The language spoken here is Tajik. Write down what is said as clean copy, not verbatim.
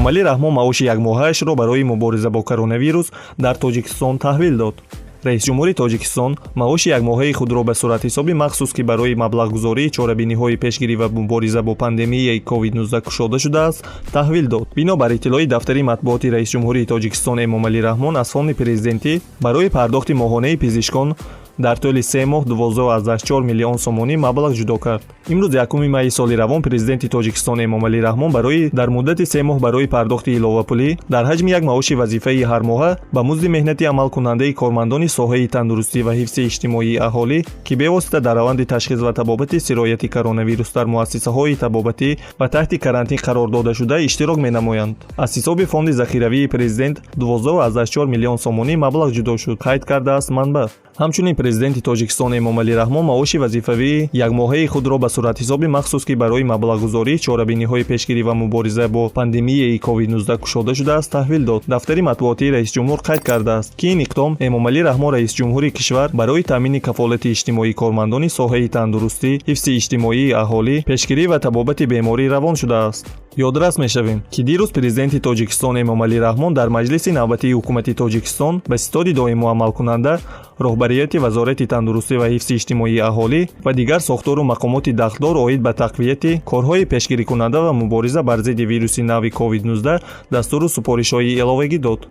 Эмомалӣ Раҳмон маоши якмоҳаашро барои мубориза бо коронавирус дар Тоҷикистон таҳвил дод. раис ҷумҳури Тоҷикистон маоши якмоҳаи худро ба суратҳисоби махсус ки барои маблағгузории чорабиниҳои пешгирӣ ва мубориза бо пандемияи COVID-19 кушода шудааст, таҳвил дод. Бинобар иттилои дафтари матбуоти раис ҷумҳури Тоҷикистон Эмомалӣ Раҳмон аз фонди президентӣ барои пардохти моҳонаи пизишкон дар тӯли 3 моҳ 12,4 миллион сомонӣ маблағ ҷудо кард. Имрӯз 1 майи соли равон президенти Тоҷикистон Эмомалӣ Раҳмон дар муддати 3 моҳ барои пардохти иловапулӣ дар ҳаҷми як маоши вазифаи ҳармоҳа ба музди меҳнати амалкунандаи кормандони соҳаи тандурустӣ ва ҳифзи иҷтимоии аҳолӣ ки бевосита дар раванди ташхис ва табобати сирояти коронавирус дар муассисаҳои табобатӣ ва таҳти карантин қарор додашуда иштирок менамоянд. Аз ҳисоби фонди захиравии президент 12,4 миллион сомонӣ маблағ ҷудо шуд, қайд кардааст манбаъ. ҳамчунин президенти Тоҷикистон Эмомалӣ Раҳмон маоши вазифавии якмоҳаи худро ба суратҳисоби махсус ки барои маблағгузории чорабиниҳои пешгирӣ ва мубориза бо пандемияи COVID-19 кушода шудааст, таҳвил дод. Дафтари матбуотии раис ҷумҳур қайд кардааст, ки ин иқдом Эмомалӣ Раҳмон раис ҷумҳури кишвар барои таъмини кафолати иҷтимоии кормандони соҳаи тандурустӣ, ҳифзи иҷтимоии аҳолӣ, пешгирӣ ва табобати беморӣ равон шудааст. ёдрас мешавем, ки дирӯз президенти Тоҷикистон Эмомалӣ Раҳмон дар маҷлиси навбатии ҳукумати Тоҷикистон ба ситоди доиму амалкунанда, роҳбарияти вазорати тандурустӣ ва ҳифзи иҷтимоии аҳолӣ ва дигар сохтору мақомоти дахдор оид ба тақвияти корҳои пешгирикунанда ва мубориза бар зидди вируси нави COVID-19 дастуру супоришҳои иловагӣ дод.